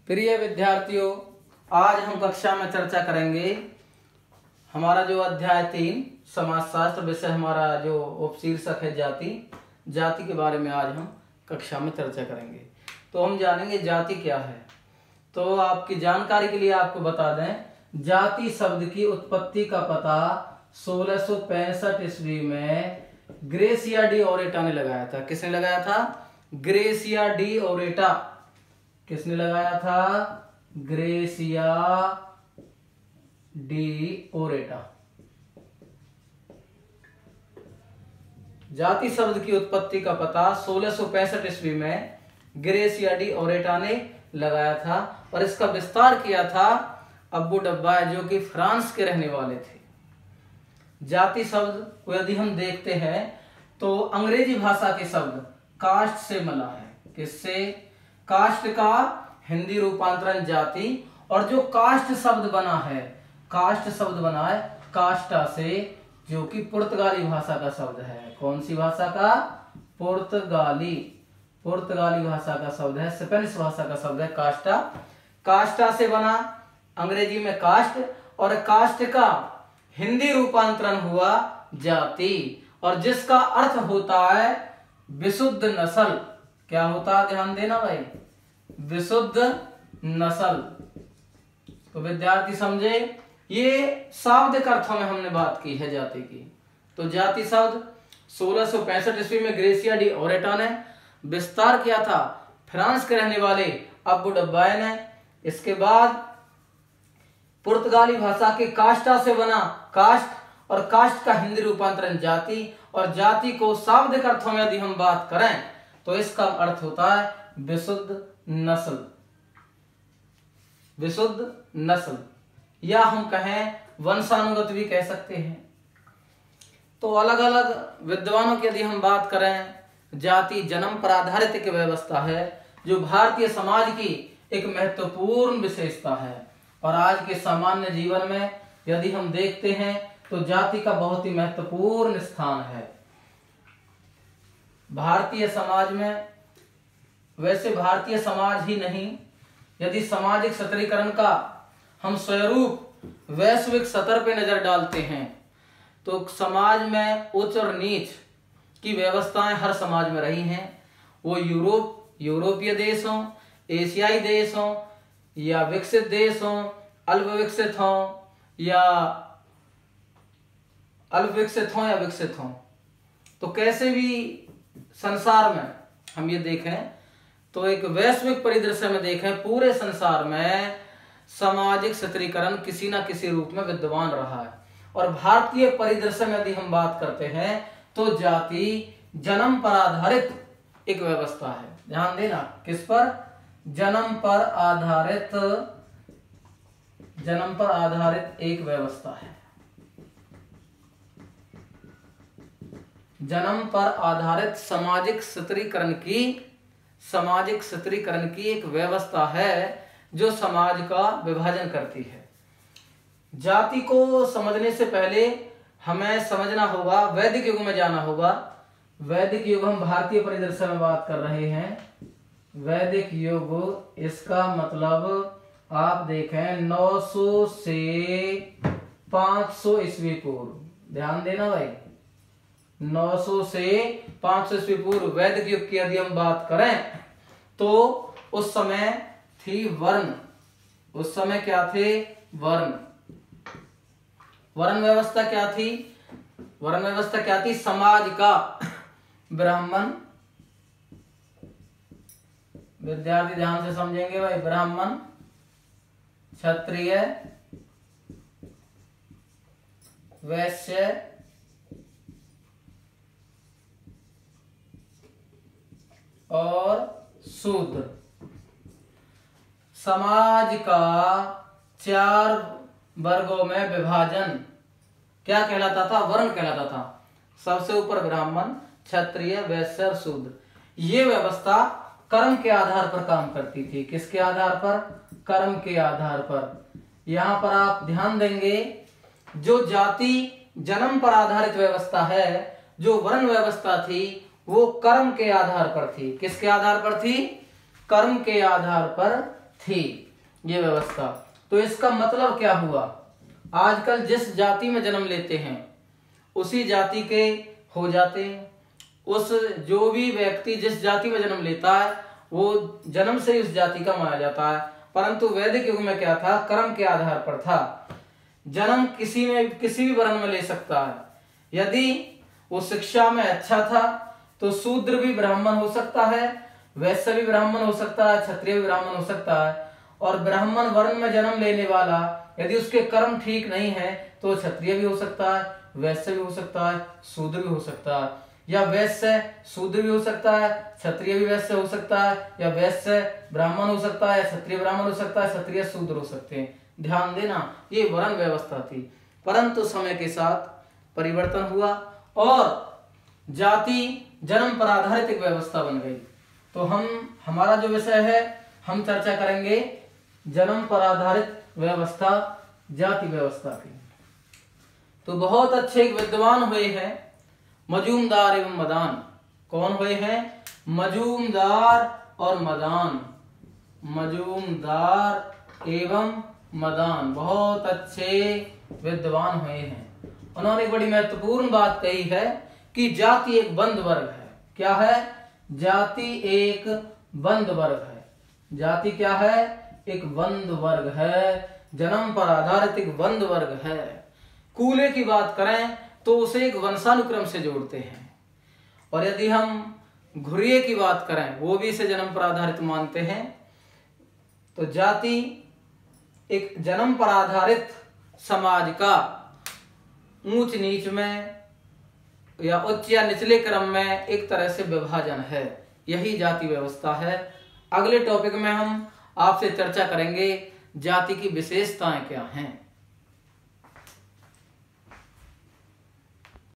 प्रिय विद्यार्थियों, आज हम कक्षा में चर्चा करेंगे हमारा जो अध्याय 3 समाजशास्त्र विषय, हमारा जो उपशीर्षक है जाति के बारे में आज हम कक्षा में चर्चा करेंगे। तो हम जानेंगे जाति क्या है। तो आपकी जानकारी के लिए आपको बता दें, जाति शब्द की उत्पत्ति का पता 1665 ईस्वी में ग्रेसिया डी ओरेटा ने लगाया था। किसने लगाया था? Garcia de Orta. किसने लगाया था? Garcia de Orta. जाति शब्द की उत्पत्ति का पता 1665 ईस्वी में ग्रेसिया डी ओरेटा ने लगाया था और इसका विस्तार किया था अब्बू डब्बाय, जो कि फ्रांस के रहने वाले थे। जाति शब्द को यदि हम देखते हैं तो अंग्रेजी भाषा के शब्द कास्ट से मिला है। किससे? कास्ट का हिंदी रूपांतरण जाति, और जो कास्ट शब्द बना है, कास्ट शब्द बना है कास्टा से, जो कि पुर्तगाली भाषा का शब्द है। कौन सी भाषा का? पुर्तगाली भाषा का शब्द है, स्पेनिश भाषा का शब्द है कास्टा। कास्टा से बना, अंग्रेजी में कास्ट, और कास्ट का हिंदी रूपांतरण हुआ जाति, और जिसका अर्थ होता है विशुद्ध नस्ल। क्या होता है? ध्यान देना भाई, विशुद्ध नस्ल। तो विद्यार्थी समझे, ये शाब्दिक अर्थों में हमने बात की है जाति की। तो जाति शब्द 1665 ईस्वी में ग्रेसिया डी ओरेटा ने विस्तार किया था फ्रांस के रहने वाले अब्बू डब्बाय ने। इसके बाद पुर्तगाली भाषा के कास्टा से बना कास्ट, और कास्ट का हिंदी रूपांतरण जाति, और जाति को शाब्दिक अर्थों में यदि हम बात करें तो इसका अर्थ होता है विशुद्ध नस्ल। विशुद्ध नस्ल, या हम कहें वंशानुगत भी कह सकते हैं। तो अलग अलग विद्वानों की यदि हम बात करें, जाति जन्म पर आधारित एक व्यवस्था है जो भारतीय समाज की एक महत्वपूर्ण विशेषता है। और आज के सामान्य जीवन में यदि हम देखते हैं तो जाति का बहुत ही महत्वपूर्ण स्थान है भारतीय समाज में। वैसे भारतीय समाज ही नहीं, यदि सामाजिक सतरीकरण का हम स्वरूप वैश्विक स्तर पे नजर डालते हैं तो समाज में उच्च और नीच की व्यवस्थाएं हर समाज में रही हैं। वो यूरोपीय देश हों, एशियाई देश हों, या विकसित देश हों, अल्पविकसित हों या विकसित हों। तो कैसे भी संसार में हम ये देखें तो एक वैश्विक परिदृश्य में देखें, पूरे संसार में सामाजिक सतरीकरण किसी न किसी रूप में विद्यमान रहा है। और भारतीय परिदृश्य में यदि हम बात करते हैं तो जाति जन्म पर आधारित एक व्यवस्था है। ध्यान देना, किस पर? जन्म पर आधारित एक व्यवस्था है। जन्म पर आधारित सामाजिक सतरीकरण की एक व्यवस्था है जो समाज का विभाजन करती है। जाति को समझने से पहले हमें समझना होगा, वैदिक युग में जाना होगा। वैदिक युग हम भारतीय परिदृश्य में बात कर रहे हैं। वैदिक युग, इसका मतलब आप देखें 900 से 500 ईस्वी पूर्व। ध्यान देना भाई, 900 से 500 ईस्वी पूर्व वैदिक युग की यदि हम बात करें तो उस समय थी वर्ण। उस समय क्या थे? वर्ण। वर्ण व्यवस्था क्या थी? वर्ण व्यवस्था क्या थी? समाज का ब्राह्मण, विद्यार्थी ध्यान से समझेंगे भाई, ब्राह्मण, क्षत्रिय, वैश्य, और शूद्र। समाज का 4 वर्गों में विभाजन क्या कहलाता था? वर्ण कहलाता था। सबसे ऊपर ब्राह्मण, क्षत्रिय, वैश्य और शूद्र। ये व्यवस्था कर्म के आधार पर काम करती थी। किसके आधार पर? कर्म के आधार पर। यहां पर आप ध्यान देंगे, जो जाति जन्म पर आधारित व्यवस्था है, जो वर्ण व्यवस्था थी, वो कर्म के आधार पर थी। किसके आधार पर थी? कर्म के आधार पर थी ये व्यवस्था। तो इसका मतलब क्या हुआ, आजकल जिस जाति में जन्म लेते हैं उसी जाति के हो जाते हैं। उस जो भी व्यक्ति जिस जाति में जन्म लेता है वो जन्म से ही उस जाति का माना जाता है। परंतु वैदिक युग में क्या था, कर्म के आधार पर था। जन्म किसी भी वर्ण में ले सकता है। यदि वो शिक्षा में अच्छा था तो शूद्र भी ब्राह्मण हो सकता है, वैश्य भी ब्राह्मण हो सकता है, क्षत्रिय भी ब्राह्मण हो सकता है। और ब्राह्मण वर्ण में जन्म लेने वाला यदि उसके कर्म ठीक नहीं है तो क्षत्रिय भी हो सकता है, वैश्य भी हो सकता है, शूद्र भी हो सकता है। या वैश्य शूद्र भी हो सकता है, क्षत्रिय भी वैश्य हो सकता है, या वैश्य ब्राह्मण हो सकता है, क्षत्रिय ब्राह्मण हो सकता है, क्षत्रिय शूद्र हो सकते हैं। ध्यान देना, ये वर्ण व्यवस्था थी। परंतु समय के साथ परिवर्तन हुआ और जाति जन्म पर आधारित एक व्यवस्था बन गई। तो हमारा जो विषय है हम चर्चा करेंगे जन्म पर आधारित व्यवस्था, जाति व्यवस्था की। तो बहुत अच्छे एक विद्वान हुए हैं मजूमदार एवं मदान। कौन हुए हैं, मजूमदार और मदान, मजूमदार एवं मदान, बहुत अच्छे विद्वान हुए हैं। उन्होंने एक बड़ी महत्वपूर्ण बात कही है कि जाति एक बंद वर्ग है। क्या है, जाति एक बंद वर्ग है। जाति क्या है, एक बंद वर्ग है, जन्म पर आधारित एक बंद वर्ग है। कूले की बात करें तो उसे एक वंशानुक्रम से जोड़ते हैं, और यदि हम घुरिये की बात करें वो भी इसे जन्म पर आधारित मानते हैं। तो जाति एक जन्म पर आधारित समाज का ऊंच नीच में या उच्च या निचले क्रम में एक तरह से विभाजन है, यही जाति व्यवस्था है। अगले टॉपिक में हम आपसे चर्चा करेंगे जाति की विशेषताएं क्या हैं।